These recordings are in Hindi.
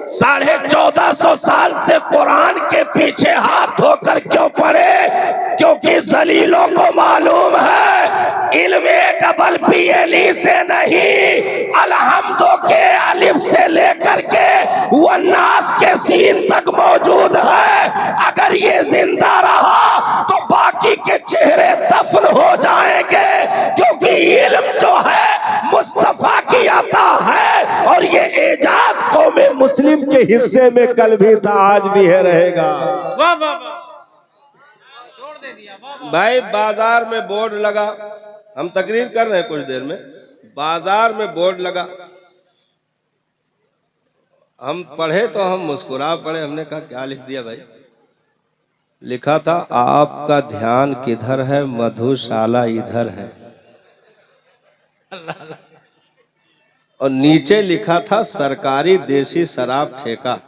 1450 साल से कुरान के पीछे हाथ धोकर क्यों पड़े? क्योंकि जलीलों को मालूम है इल्मे डबल PLE से नहीं, अलहम्दो के अलिफ से लेकर के वन्नास के सीन तक मौजूद है। अगर ये जिंदा रहा तो बाकी के चेहरे दफन हो जाएंगे, क्योंकि इल्म जो है मुस्तफा की अता है और ये एजाज कौमे मुस्लिम के हिस्से में कल भी था, आज भी है, रहेगा। वाह वाह वाह, छोड़ दे दिया। वाह वाह भाई बाजार में बोर्ड लगा, हम तकरीर कर रहे हैं कुछ देर में, बाजार में बोर्ड लगा, हम पढ़े तो हम मुस्कुरा पढ़े। हमने कहा क्या लिख दिया भाई? लिखा था आपका ध्यान किधर है, मधुशाला इधर है। और नीचे लिखा था सरकारी देसी शराब ठेका।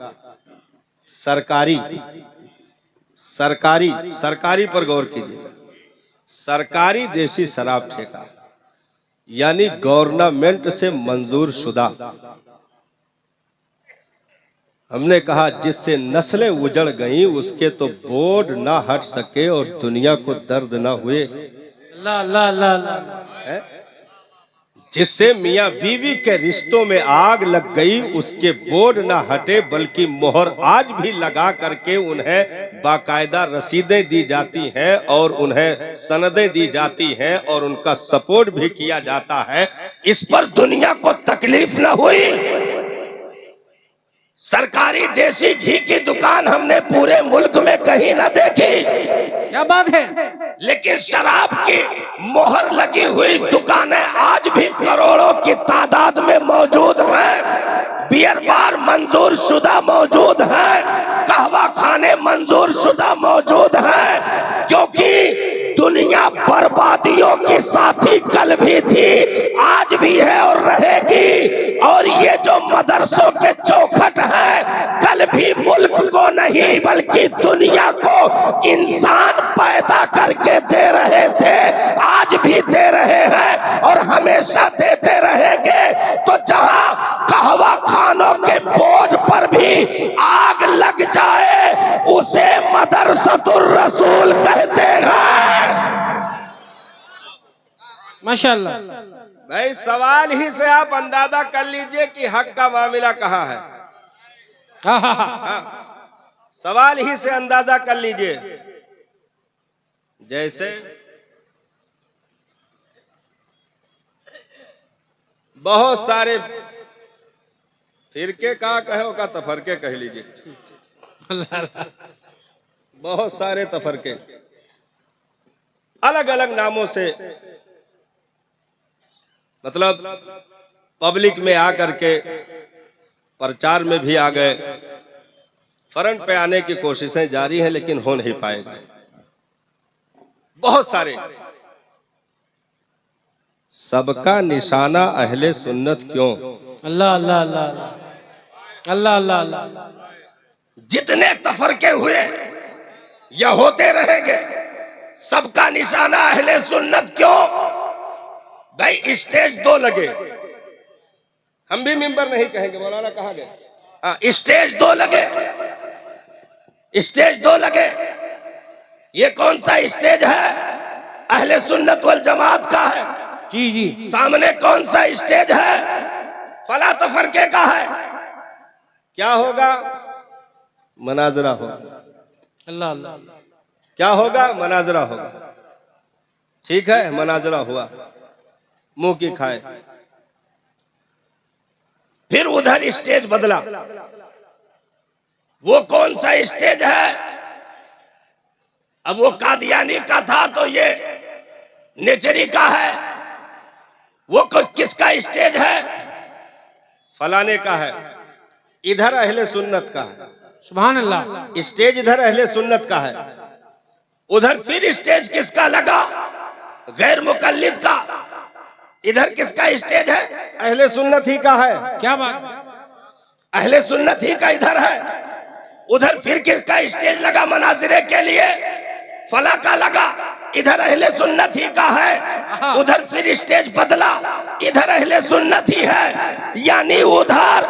सरकारी सरकारी सरकारी पर गौर कीजिए, सरकारी देसी शराब ठेका यानी गवर्नमेंट से मंजूर शुदा। हमने कहा जिससे नस्लें उजड़ गईं उसके तो बोर्ड ना हट सके और दुनिया को दर्द ना हुए। ला ला ला ला, जिससे मियां बीवी के रिश्तों में आग लग गई उसके बोर्ड ना हटे, बल्कि मोहर आज भी लगा करके उन्हें बाकायदा रसीदें दी जाती हैं और उन्हें सनदें दी जाती हैं और उनका सपोर्ट भी किया जाता है। इस पर दुनिया को तकलीफ न हुई। सरकारी देसी घी की दुकान हमने पूरे मुल्क में कहीं न देखी, क्या बात है। लेकिन शराब की मोहर लगी हुई दुकानें आज भी करोड़ों की तादाद में मौजूद हैं। बियर बार मंजूर शुदा मौजूद हैं, कहवा खाने मंजूर शुदा मौजूद हैं, क्योंकि दुनिया बर्बादियों की साथी कल भी थी, आज भी है और रहेगी। और ये जो मदरसों के चौखट हैं कल भी मुल्क को नहीं बल्कि दुनिया को इंसान पैदा करके दे रहे थे, आज भी दे रहे हैं और हमेशा देते रहेंगे। तो जहां कहवा खानों के बोझ पर भी आग लग जाए उसे मदरसतुर रसूल कहते हैं। माशाल्लाह। भाई सवाल ही से आप अंदाजा कर लीजिए कि हक का मामला कहाँ है। सवाल ही से अंदाजा कर लीजिए। जैसे बहुत सारे फिरके का कहो का तफरके कह लीजिए, बहुत सारे तफरके अलग अलग नामों से, मतलब पब्लिक में आकर के प्रचार में भी आ गए, फ्रंट पे आने की कोशिशें जारी हैं लेकिन हो नहीं पाएगा। बहुत सारे, सबका निशाना अहले सुन्नत क्यों? अल्लाह अल्लाह अल्लाह अल्लाह अल्लाह अल्लाह। जितने तफरके हुए या होते रहेंगे, सबका निशाना अहले सुन्नत क्यों? भाई स्टेज 2 लगे, हम भी मिंबर नहीं कहेंगे, मौलाना कहा गए। स्टेज 2 लगे, स्टेज 2 लगे। ये कौन सा स्टेज है? अहले सुन्नत वल जमात का है। जी जी। सामने कौन सा स्टेज है? फला तफरके का है। क्या होगा? मनाजरा होगा। अल्लाह अल्लाह। क्या होगा? मनाजरा होगा। ठीक है, मनाजरा हुआ, मुंह की खाए। फिर उधर स्टेज बदला। वो कौन सा स्टेज है? अब वो कादियानी का था तो ये नेचरी का है। वो किसका स्टेज है? फलाने का है। इधर अहले सुन्नत का है। सुभान अल्लाह। स्टेज इधर अहले सुन्नत का है। उधर फिर स्टेज किसका लगा? गैर मुकल्लिद का। इधर किसका स्टेज है? अहले सुन्नत ही का है। क्या बात। अहले सुन्नत ही का इधर है। उधर फिर किसका स्टेज लगा मनाजिरे के लिए? फला का लगा। इधर अहले सुन्नत ही का है, उधर फिर स्टेज बदला, इधर अहले सुन्नत ही है, यानी उधर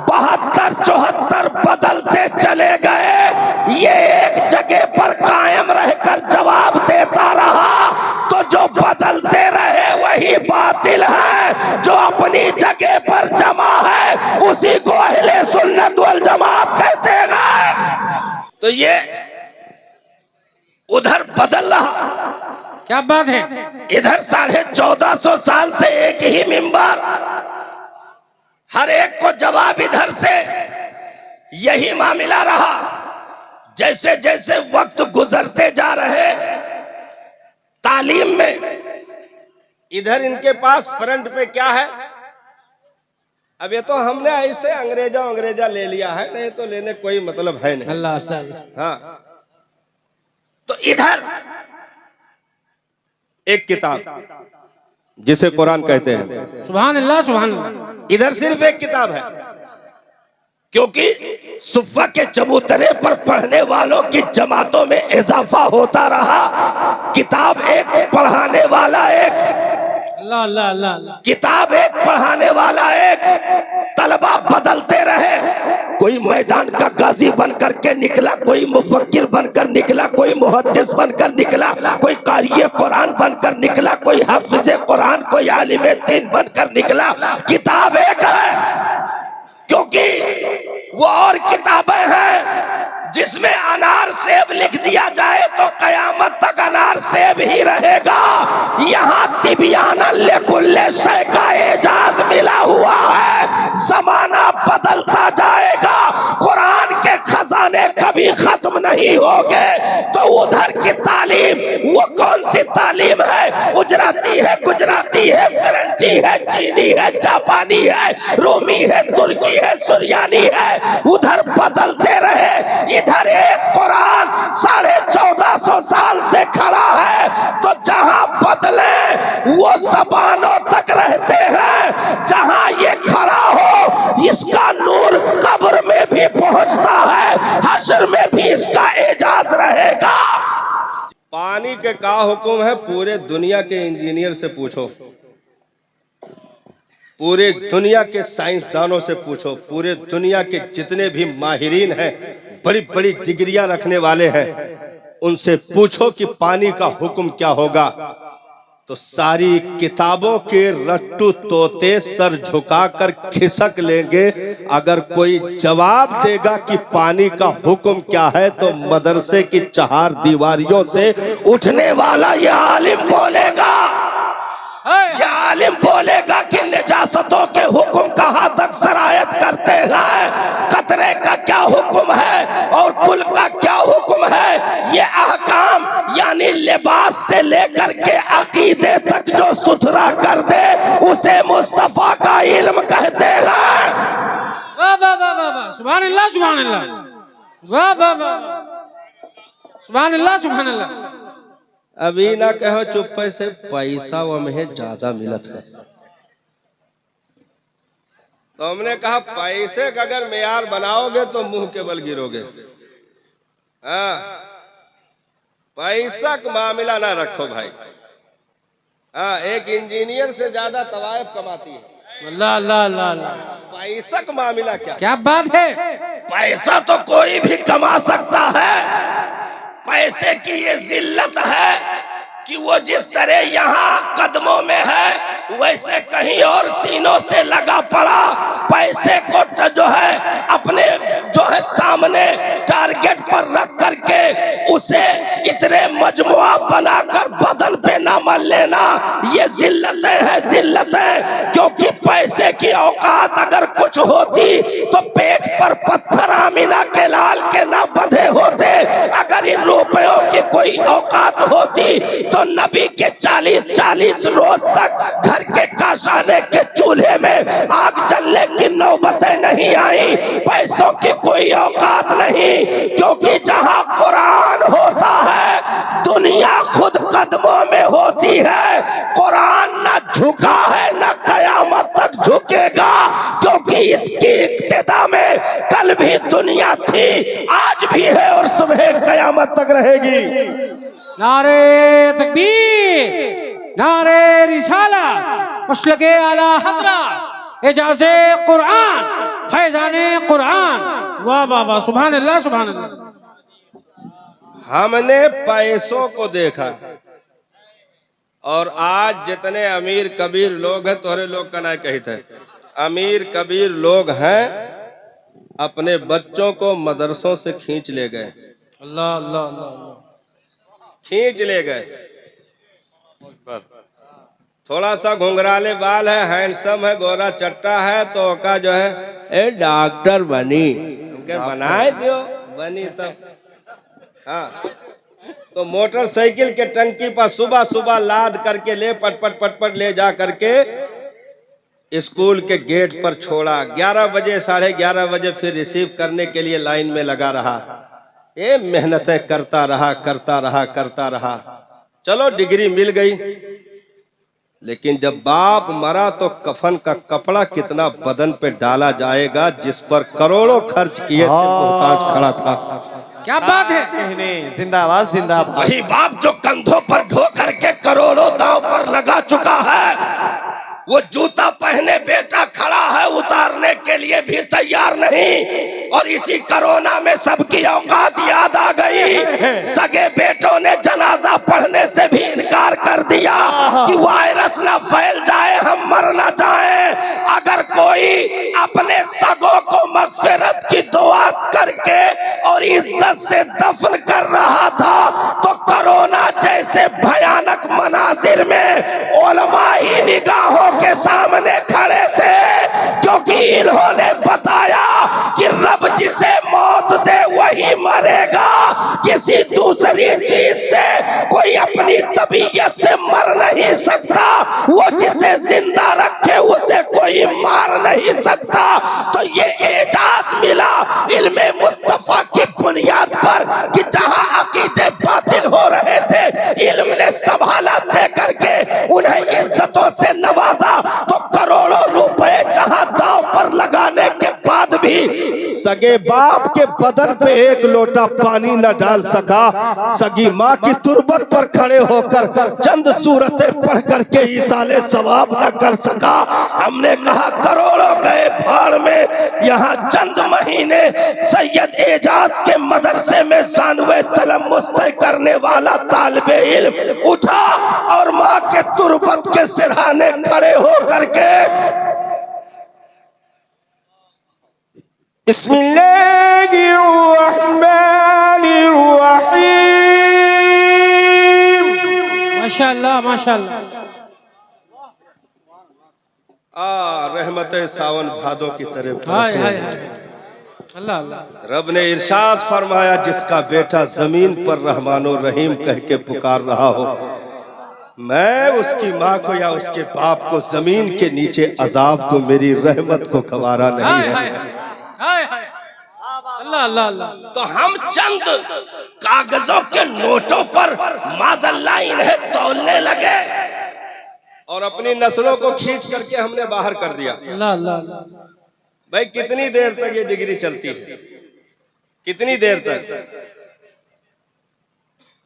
72-74 बदलते चले गए। ये एक जगह पर कायम रहकर जवाब देता रहा, तो जो बदलते रहे वही बातिल है, जो अपनी जगह पर जमा है उसी को अहले सुन्नत वल जमात कहते हैं। तो ये उधर बदल रहा, क्या बात है। इधर 1450 साल से एक ही मिंबर, हर एक को जवाब इधर से, यही मामला रहा। जैसे जैसे वक्त गुजरते जा रहे तालीम में, इधर इनके पास फ्रंट पे क्या है? अब ये तो हमने ऐसे अंग्रेजा ले लिया है, नहीं तो लेने कोई मतलब है नहीं। अल्लाह अल्लाह। हाँ, तो इधर एक किताब जिसे कुरान कहते हैं, सुभान अल्लाह सुभान अल्लाह। इधर सिर्फ एक किताब है, क्योंकि सुफ़ा के चबूतरे पर पढ़ने वालों की जमातों में इजाफा होता रहा। किताब एक, पढ़ाने वाला एक, अल्लाह अल्लाह अल्लाह अल्लाह। किताब एक, पढ़ाने वाला एक, तलबा बदलते रहे। कोई मैदान का गाजी बनकर के निकला, कोई मुफक्किर बनकर निकला, कोई मुहद्दिस बनकर निकला, कोई कारिए कुरान बनकर निकला, कोई हाफिज़े कुरान, कोई आलिम दीन बनकर निकला। किताब एक है, क्योंकि वो और किताबें हैं जिसमें अनार सेब लिख दिया जाए तो कयामत तक अनार सेब ही रहेगा। यहाँ तिबियाना लेकुल्ले शय का एजाज मिला हुआ है। जमाना बदलता जाएगा, कुरान के खजाने कभी खत्म नहीं होंगे। तो उधर की तालीम वो कौन सी तालीम है? गुजराती है, गुजराती है, फ्रेंची है, चीनी है, जापानी है, रोमी है, तुर्की है, सुरियानी है। उधर बदलते रहे, इधर एक कुरान 1450 साल से खड़ा है। तो जहां बदले वो ज़बानों तक रहते हैं, जहां ये खड़ा हो इसका नूर कब्र में भी पहुंचता है, हश्र में भी इसका एजाज रहेगा। पानी के का हुक्म है? पूरे दुनिया के इंजीनियर से पूछो, पूरे दुनिया के साइंसदानों से पूछो, पूरे दुनिया के जितने भी माहिरीन हैं, बड़ी बड़ी डिग्रियां रखने वाले हैं, उनसे पूछो कि पानी का हुक्म क्या होगा। तो सारी किताबों के रट्टू तोते सर झुकाकर खिसक लेंगे। अगर कोई जवाब देगा कि पानी का हुक्म क्या है, तो मदरसे की 4 दीवारियों से उठने वाला यह आलिम बोलेगा, यह आलिम बोलेगा कि निजासतों के हुक्म कहाँ तक सरायत करते हैं, कतरे का क्या हुक्म है और कुल का क्या हुक्म है। ये अहकाम यानी लिबास से लेकर के अकीदे तक जो सुथरा कर दे उसे मुस्तफा का इल्म कहते हैं। वाह वाह वाह वाह वाह, सुभान अल्लाह सुभान अल्लाह, वाह वाह वाह, सुभान अल्लाह सुभान अल्लाह। अभी ना कहो चुप्पे से पैसा वह ज्यादा मिलत है। तो हमने कहा पैसे का अगर मेयार बनाओगे तो मुंह के बल गिरोगे। हाँ, पैसा का मामला ना रखो भाई। हाँ, एक इंजीनियर से ज्यादा तवायफ कमाती है। अल्लाह अल्लाह अल्लाह अल्लाह। पैसा का मामला क्या बात है। पैसा तो कोई भी कमा सकता है। पैसे की ये जिल्लत है कि वो जिस तरह यहाँ कदमों में है वैसे कहीं और सीनों से लगा पड़ा। पैसे को जो है अपने जो है सामने टारगेट पर रख करके उसे इतने मजमुआ बनाकर बदन पे ना मल लेना, ये जिल्लतें हैं जिल्लतें। क्योंकि पैसे की औकात अगर कुछ होती तो पेट पर पत्थर आमिना के लाल के ना बंधे होते। अगर इन रुपयों की कोई औकात होती तो नबी के 40-40 रोज तक घर के काशाने के चूल्हे में आग जलने की नौबतें नहीं आई। पैसों की कोई औकात नहीं, क्योंकि जहां कुरान होता है दुनिया खुद कदमों में होती है। कुरान न झुका है न कयामत तक झुकेगा, क्योंकि इसकी इब्तिदा में कल भी दुनिया थी, आज भी है और सुबह कयामत तक रहेगी। नारे तकबीर, नारे रिसाला, मसलके आला हजरा, एजाज़े कुरान, फैज़ाने कुरान। वाह वाह वाह, सुभान अल्लाह सुभान अल्लाह। हमने पैसों को देखा और आज जितने अमीर कबीर लोग हैं, तोहरे लोग का ना कही थे, अमीर कबीर लोग हैं, अपने बच्चों को मदरसों से खींच ले गए। अल्लाह अल्लाह अल्लाह, खींच ले गए। थोड़ा सा घुंघराले बाल है, हैंडसम है, गोरा चट्टा है, तो का जो है ए डॉक्टर बनी, उनके बनाए दियो बनी तब। हाँ, तो मोटरसाइकिल के टंकी पर सुबह सुबह लाद करके ले पटपट पटपट ले जा करके स्कूल के गेट पर छोड़ा। 11 बजे 11:30 बजे फिर रिसीव करने के लिए लाइन में लगा रहा। ये मेहनतें करता रहा करता रहा करता रहा, चलो डिग्री मिल गई। लेकिन जब बाप मरा तो कफन का कपड़ा कितना बदन पे डाला जाएगा, जिस पर करोड़ों खर्च किए थे, मोहताज खड़ा था। क्या बात है। कहने जिंदाबाद जिंदाबाद। वही बाप जो कंधों पर ढो करके करोड़ों दांव पर लगा चुका है, वो जूता पहने बेटा खड़ा है, उतारने के लिए भी तैयार नहीं। और इसी कोरोना में सबकी औकात याद आ गई। सगे बेटों ने जनाजा पढ़ने से भी इनकार कर दिया कि वायरस ना फैल जाए, हम मर ना जाए। अगर कोई अपने सगों को मगफिरत की दुआ करके और इज्जत से दफन कर रहा था, तो कोरोना जैसे भयानक मनाजिर में उलमा ही निगाहों के सामने खड़े थे, क्योंकि इन्होंने बताया कि रब जिसे मौत दे वही मरेगा। किसी दूसरी चीज से कोई अपनी तबीयत से मर नहीं सकता, वो जिसे जिंदा रखे उसे कोई मार नहीं सकता। तो ये एजाज मिला इल्मे मुस्तफा की बुनियाद पर कि जहां अकीदे बातिल हो रहे थे, इल्म ने संभाला दे करके उन्हें इज्जतों से नवाजा। तो करोड़ों रुपए जहां दांव पर लगाने के बाद भी सगे बाप के बदन पे एक लोटा पानी न डाल सका, सगी माँ की तुरबत पर खड़े होकर चंद सूरतें पढ़ करके इसाले सवाब न कर सका। हमने कहा करोड़ों गए भाड़ में, यहाँ चंद महीने सैयद एजाज के मदरसे में जानवे तलम्मुस तय करने वाला तालिबे इल्म उठा और माँ के तुरबत के सिरहाने खड़े हो करके बिस्मिल्लाहिर्रहमानिर्रहीम। माशाअल्लाह माशाअल्लाह। रहमत सावन भादों की तरफ हाय हाय हाय, अल्लाह अल्लाह। रब ने इरशाद फरमाया, जिसका बेटा जमीन पर रहमानो रहीम कह के पुकार रहा हो, मैं उसकी माँ को या उसके बाप को जमीन के नीचे अजाब को मेरी रहमत को गवारा नहीं हाय है। हाय हाय हाय, अल्लाह अल्लाह अल्लाह। तो हम चंद कागजों के नोटों पर मादल्ला इन्हें तौलने लगे और अपनी नस्लों को खींच करके हमने बाहर कर दिया। अल्लाह अल्लाह अल्लाह। भाई कितनी देर तक ये डिग्री चलती है, कितनी देर तक?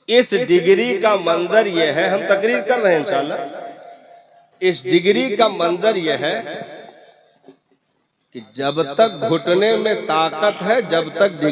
इस डिग्री का मंजर ये है, हम तकरीर कर रहे हैं इंशाल्लाह। इस डिग्री का मंजर ये है कि जब तक घुटने में ताकत है, जब तक डिग्री